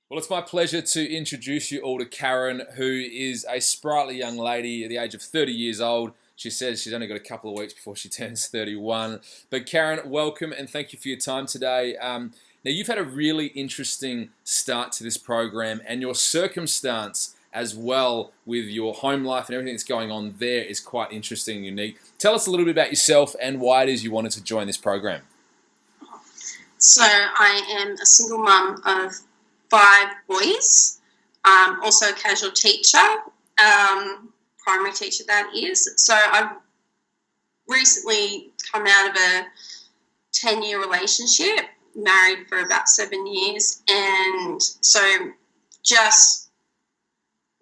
Well, it's my pleasure to introduce you all to Karen, who is a sprightly young lady at the age of 30 years old. She says she's only got a couple of weeks before she turns 31. But Karen, welcome and thank you for your time today. Now, you've had a really interesting start to this program, and your circumstance as well with your home life and everything that's going on there is quite interesting and unique. Tell us a little bit about yourself and why it is you wanted to join this program. So I am a single mum of 5 boys, also a casual teacher, primary teacher that is. So I've recently come out of a 10-year relationship, married for about 7 years, and so just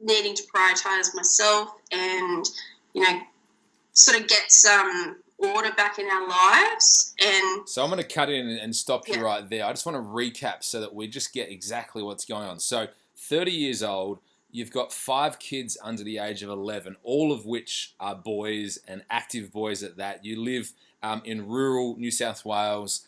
needing to prioritise myself and, sort of get some order back in our lives. And So I'm going to cut in and stop you right there. I just want to recap so that we just get exactly what's going on. So 30 years old, you've got 5 kids under the age of 11, all of which are boys and active boys at that. You live in rural New South Wales.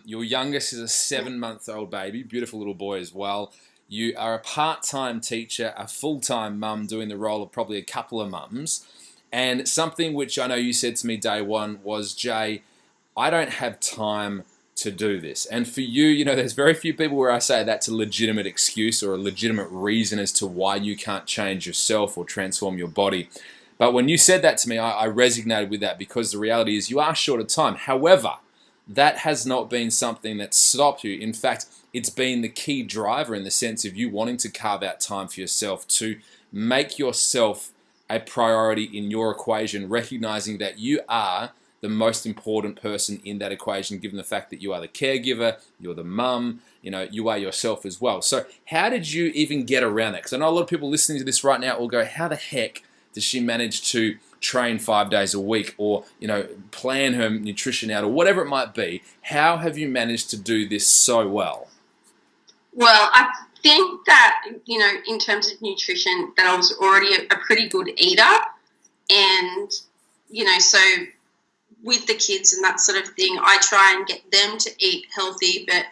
Your youngest is a 7-month-old baby, beautiful little boy as well. You are a part-time teacher, a full-time mum doing the role of probably a couple of mums. And something which I know you said to me day one was, Jay, I don't have time to do this. And for you, there's very few people where I say that's a legitimate excuse or a legitimate reason as to why you can't change yourself or transform your body. But when you said that to me, I resonated with that because the reality is you are short of time. However, that has not been something that stopped you. In fact, it's been the key driver in the sense of you wanting to carve out time for yourself to make yourself a priority in your equation, recognizing that you are the most important person in that equation, given the fact that you are the caregiver, you're the mum, you are yourself as well. So how did you even get around that? Because I know a lot of people listening to this right now will go, how the heck does she manage to train 5 days a week or, plan her nutrition out or whatever it might be? How have you managed to do this so well? Well, I think that, in terms of nutrition, that I was already a pretty good eater. And, so with the kids and that sort of thing, I try and get them to eat healthy, but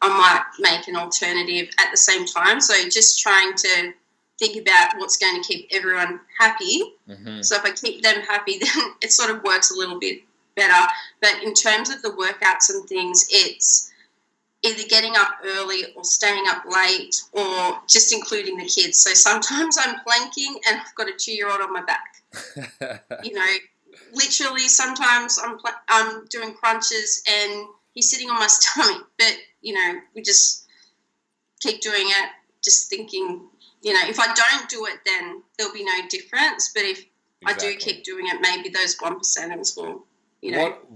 I might make an alternative at the same time. So just trying to think about what's going to keep everyone happy. Mm-hmm. So if I keep them happy, then it sort of works a little bit better. But in terms of the workouts and things, it's either getting up early or staying up late or just including the kids. So sometimes I'm planking and I've got a 2-year-old on my back. Literally sometimes I'm doing crunches and he's sitting on my stomach. But, we just keep doing it, just thinking, if I don't do it, then there'll be no difference. But if I do keep doing it, maybe those 1%ers will.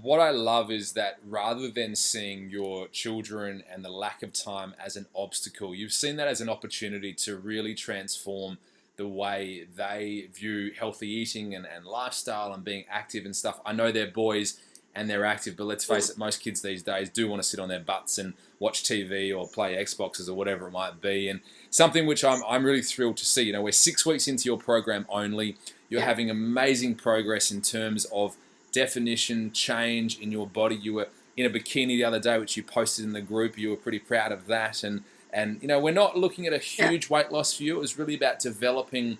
What I love is that rather than seeing your children and the lack of time as an obstacle, you've seen that as an opportunity to really transform the way they view healthy eating and lifestyle and being active and stuff. I know they're boys and they're active, but let's face it, most kids these days do want to sit on their butts and watch TV or play Xboxes or whatever it might be. And something which I'm really thrilled to see, we're 6 weeks into your program only. You're having amazing progress in terms of definition, change in your body. You were in a bikini the other day, which you posted in the group. You were pretty proud of that. And we're not looking at a huge weight loss for you. It was really about developing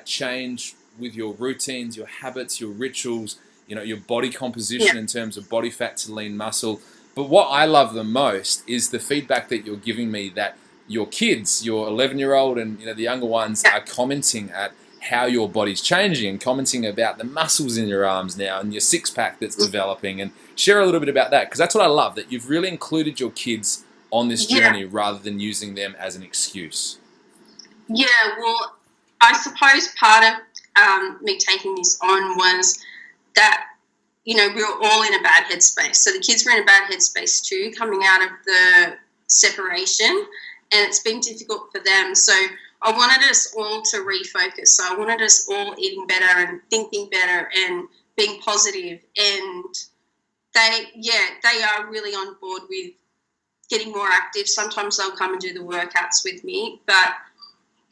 change with your routines, your habits, your rituals, your body composition in terms of body fat to lean muscle. But what I love the most is the feedback that you're giving me that your kids, your 11-year-old and the younger ones are commenting at how your body's changing and commenting about the muscles in your arms now and your six-pack that's developing, and share a little bit about that, because that's what I love, that you've really included your kids on this journey rather than using them as an excuse. Yeah, well, I suppose part of me taking this on was that, we were all in a bad headspace. So the kids were in a bad headspace too, coming out of the separation, and it's been difficult for them. So I wanted us all to refocus. So I wanted us all eating better and thinking better and being positive. And they are really on board with getting more active. Sometimes they'll come and do the workouts with me, but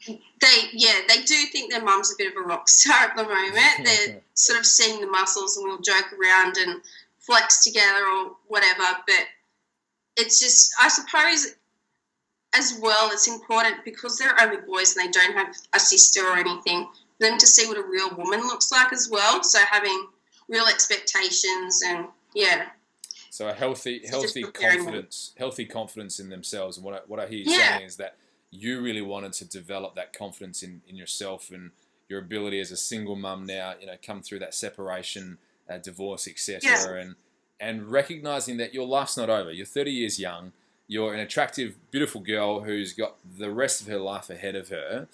they do think their mum's a bit of a rock star at the moment. They're sort of seeing the muscles and we'll joke around and flex together or whatever. But it's just, I suppose as well, it's important because they're only boys and they don't have a sister or anything, for them to see what a real woman looks like as well. So having real expectations and, yeah. So a healthy confidence in themselves. And what I hear you saying is that you really wanted to develop that confidence in yourself and your ability as a single mum now, come through that separation, divorce, etc. And recognizing that your life's not over. You're 30 years young. You're an attractive, beautiful girl who's got the rest of her life ahead of her.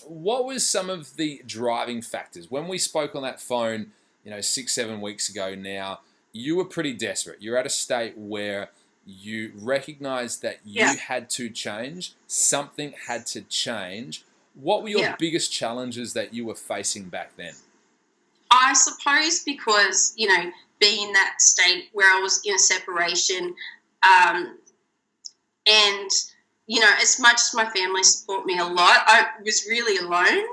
What was some of the driving factors? When we spoke on that phone, 6-7 weeks ago now, you were pretty desperate. You're at a state where you recognized that you had to change. Something had to change. What were your biggest challenges that you were facing back then? I suppose because, being in that state where I was in a separation, and, as much as my family support me a lot, I was really alone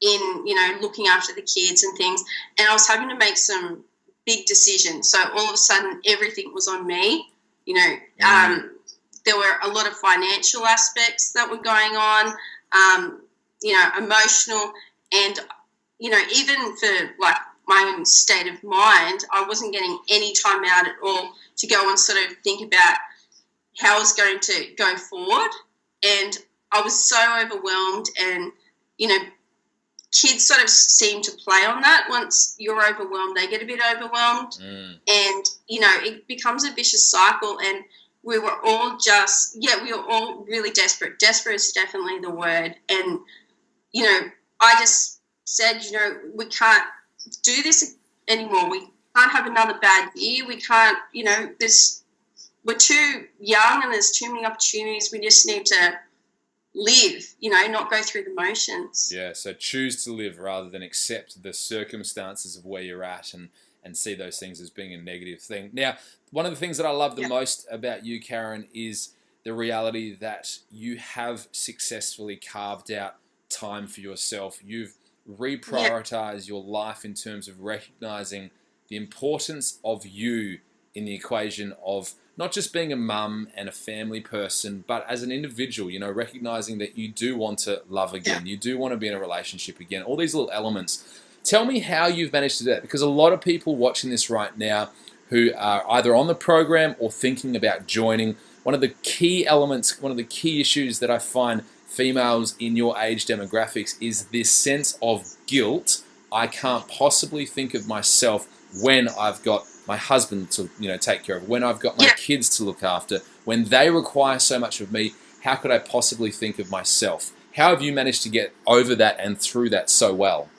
in, looking after the kids and things. And I was having to make some big decisions. So all of a sudden, everything was on me. There were a lot of financial aspects that were going on, emotional. And, even for, like, my own state of mind, I wasn't getting any time out at all to go and sort of think about how I was going to go forward. And I was so overwhelmed, and, kids sort of seem to play on that. Once you're overwhelmed, they get a bit overwhelmed. And, it becomes a vicious cycle. And we were all we were all really desperate. Desperate is definitely the word. And, I just said, we can't do this anymore. We can't have another bad year. We can't, we're too young and there's too many opportunities. We just need to live, not go through the motions. Yeah, so choose to live rather than accept the circumstances of where you're at and see those things as being a negative thing. Now, one of the things that I love the most about you, Karen, is the reality that you have successfully carved out time for yourself. You've reprioritized your life in terms of recognizing the importance of you in the equation of not just being a mum and a family person, but as an individual, recognizing that you do want to love again. You do want to be in a relationship again. All these little elements. Tell me how you've managed to do that, because a lot of people watching this right now who are either on the program or thinking about joining, one of the key elements, one of the key issues that I find females in your age demographics is this sense of guilt. I can't possibly think of myself when I've got my husband to take care of, when I've got my kids to look after, when they require so much of me. How could I possibly think of myself? How have you managed to get over that and through that so well?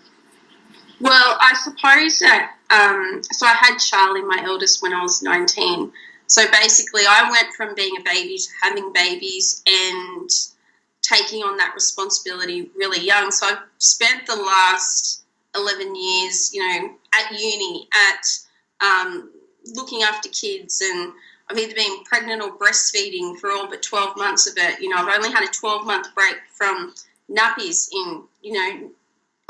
Well, I suppose that so I had Charlie, my eldest, when I was 19. So basically I went from being a baby to having babies and taking on that responsibility really young. So I've spent the last 11 years, at uni, looking after kids, and I've either been pregnant or breastfeeding for all but 12 months of it. I've only had a 12-month break from nappies in,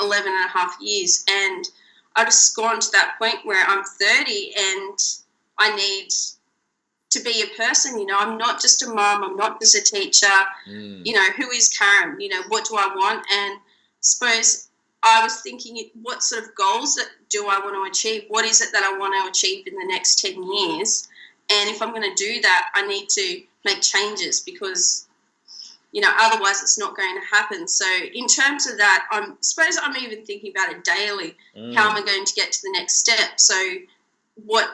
11 and a half years. And I've just gone to that point where I'm 30 and I need to be a person. I'm not just a mum, I'm not just a teacher. Who is Karen? What do I want? And I suppose I was thinking, what sort of goals do I want to achieve? What is it that I want to achieve in the next 10 years? And if I'm going to do that, I need to make changes because, otherwise it's not going to happen. So in terms of that, I suppose I'm even thinking about it daily. How am I going to get to the next step? So what,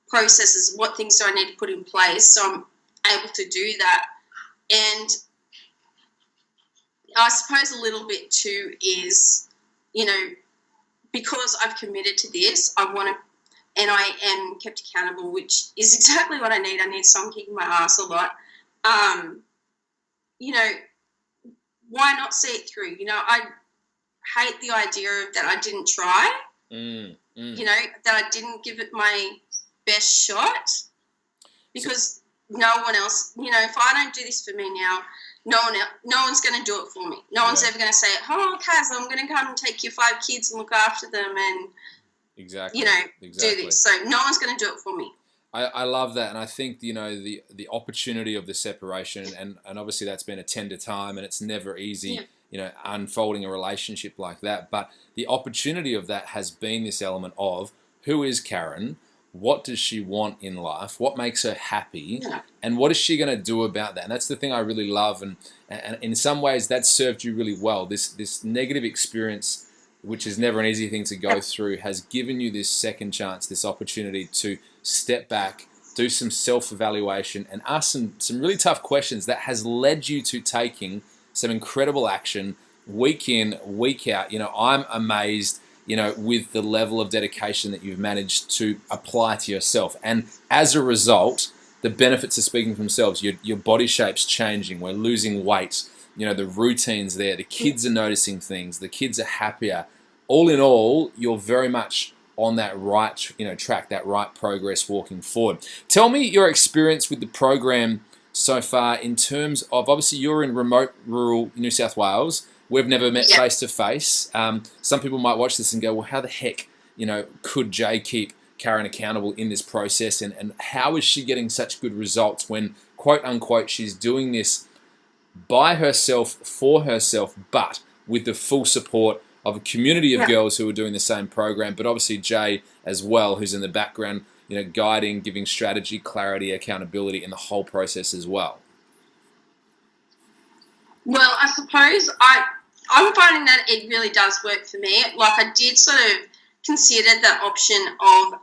processes, what things do I need to put in place so I'm able to do that? And I suppose a little bit too is, because I've committed to this, I want to, and I am kept accountable, which is exactly what I need. I need someone kicking my ass a lot. Why not see it through? I hate the idea of that I didn't try, that I didn't give it my best shot because no one else, if I don't do this for me now, no one's going to do it for me. No one's ever going to say, oh, Kaz, I'm going to come and take your 5 kids and look after them and, exactly. do this. So no one's going to do it for me. I love that, and I think the opportunity of the separation, and obviously that's been a tender time, and it's never easy, Yeah. unfolding a relationship like that. But the opportunity of that has been this element of who is Karen, what does she want in life, what makes her happy, Yeah. and what is she going to do about that? And that's the thing I really love, and in some ways that served you really well. This negative experience, which is never an easy thing to go through, has given you this second chance, this opportunity to step back, do some self-evaluation, and ask some really tough questions that has led you to taking some incredible action week in, week out. I'm amazed, with the level of dedication that you've managed to apply to yourself. And as a result, the benefits are speaking for themselves. Your body shape's changing. We're losing weight. The routine's there. The kids are noticing things. The kids are happier. All in all, you're very much on that right, track, that right progress walking forward. Tell me your experience with the program so far in terms of, obviously you're in remote rural New South Wales. We've never met face to face. Some people might watch this and go, well, how the heck, could Jay keep Karen accountable in this process? And how is she getting such good results when, quote unquote, she's doing this by herself, for herself, but with the full support of a community of girls who are doing the same program, but obviously Jay as well, who's in the background, guiding, giving strategy, clarity, accountability in the whole process as well. Well, I suppose I'm finding that it really does work for me. Like, I did sort of consider the option of,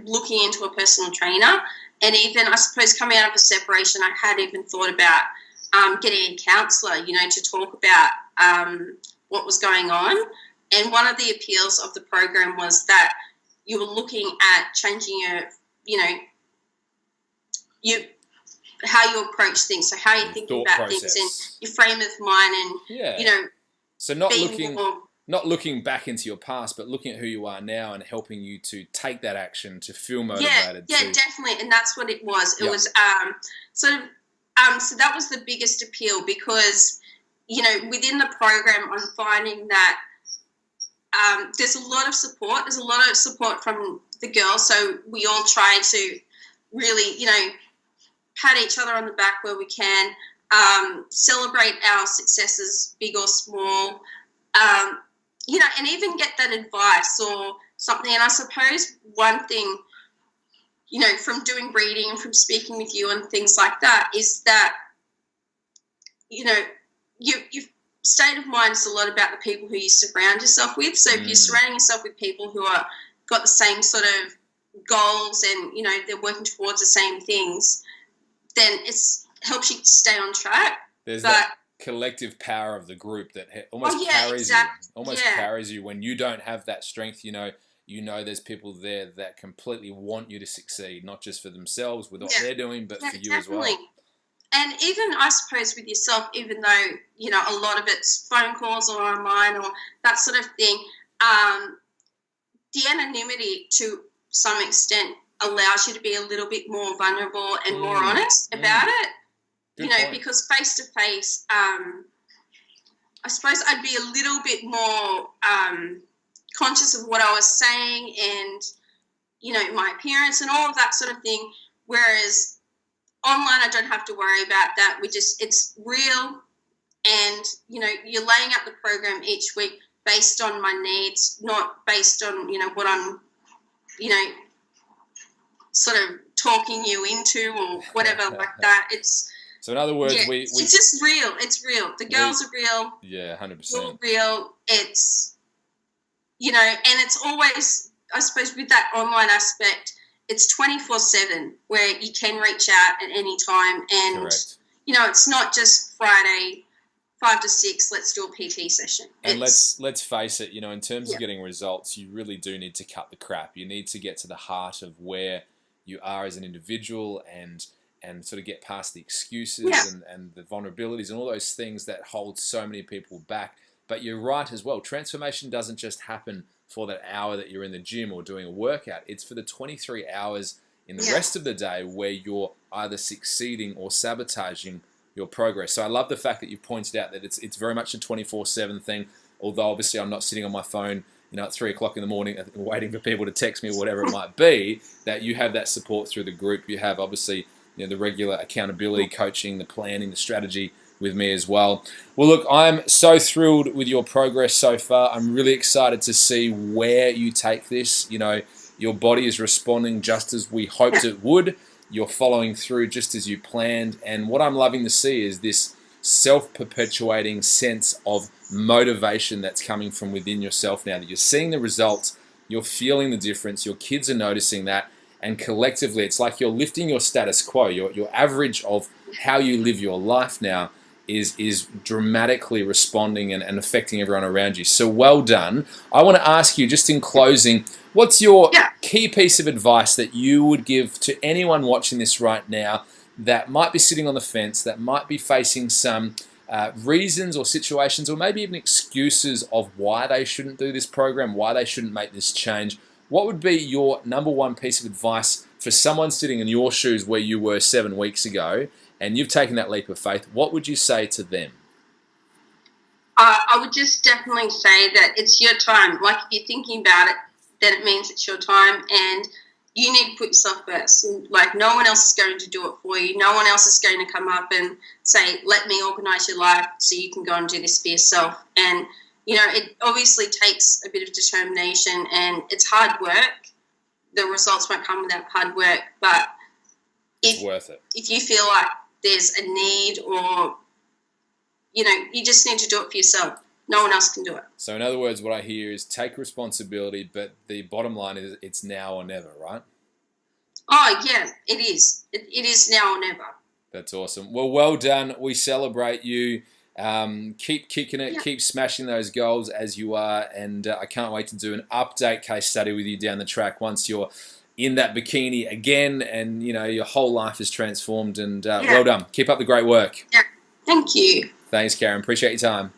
looking into a personal trainer. And even, I suppose, coming out of a separation, I had even thought about getting a counsellor, to talk about what was going on. And one of the appeals of the program was that you were looking at changing how you approach things, so how you think about things and your frame of mind, and so not looking back into your past, but looking at who you are now and helping you to take that action, to feel motivated. Yeah, definitely, and that's what it was. It was so that was the biggest appeal, because within the program, I'm finding that there's a lot of support. There's a lot of support from the girls, so we all try to really, pat each other on the back where we can, celebrate our successes, big or small, and even get that advice or something. And I suppose one thing, from doing reading and from speaking with you and things like that, is that, your state of mind is a lot about the people who you surround yourself with. So if you're surrounding yourself with people who are got the same sort of goals and, they're working towards the same things, then it helps you stay on track. There's that collective power of the group that almost carries you. Carries you when you don't have that strength. There's people there that completely want you to succeed, not just for themselves with what they're doing, but for you as well. And even, I suppose, with yourself, even though, a lot of it's phone calls or online or that sort of thing, the anonymity to some extent allows you to be a little bit more vulnerable and more honest about it. Good point. Because face-to-face, I suppose I'd be a little bit more conscious of what I was saying and, my appearance and all of that sort of thing, whereas online I don't have to worry about that. It's real, and, you're laying out the program each week based on my needs, not based on, what I'm, sort of talking you into or whatever like that. So in other words, it's just real. It's real. The girls are real. Yeah, 100%. We're real. It's, and it's always, I suppose, with that online aspect, it's 24/7 where you can reach out at any time. And, correct. It's not just Friday, 5 to 6, let's do a PT session. And let's face it, in terms of getting results, you really do need to cut the crap. You need to get to the heart of where you are as an individual and sort of get past the excuses and the vulnerabilities and all those things that hold so many people back. But you're right as well. Transformation doesn't just happen for that hour that you're in the gym or doing a workout. It's for the 23 hours in the rest of the day where you're either succeeding or sabotaging your progress. So I love the fact that you pointed out that it's very much a 24/7 thing, although obviously I'm not sitting on my phone at 3 o'clock in the morning, waiting for people to text me or whatever it might be, that you have that support through the group. You have obviously the regular accountability, coaching, the planning, the strategy with me as well. Well, look, I'm so thrilled with your progress so far. I'm really excited to see where you take this. Your body is responding just as we hoped it would. You're following through just as you planned. And what I'm loving to see is this self-perpetuating sense of motivation that's coming from within yourself now, that you're seeing the results, you're feeling the difference, your kids are noticing that, and collectively it's like you're lifting your status quo. Your average of how you live your life now is dramatically responding and affecting everyone around you. So well done. I want to ask you, just in closing, what's your key piece of advice that you would give to anyone watching this right now that might be sitting on the fence, that might be facing some reasons or situations or maybe even excuses of why they shouldn't do this program, why they shouldn't make this change? What would be your number one piece of advice for someone sitting in your shoes where you were 7 weeks ago and you've taken that leap of faith? What would you say to them? I would just definitely say that it's your time. Like, if you're thinking about it, then it means it's your time, and you need to put yourself first. Like, no one else is going to do it for you. No one else is going to come up and say, let me organise your life so you can go and do this for yourself. And, it obviously takes a bit of determination, and it's hard work. The results won't come without hard work, but it's worth it. If you feel like there's a need, or, you just need to do it for yourself. No one else can do it. So in other words, what I hear is take responsibility, but the bottom line is it's now or never, right? Oh, yeah, it is. It is now or never. That's awesome. Well done. We celebrate you. Keep kicking it. Keep smashing those goals as you are. And I can't wait to do an update case study with you down the track once you're in that bikini again and, your whole life is transformed. And well done. Keep up the great work. Yeah. Thank you. Thanks, Karen. Appreciate your time.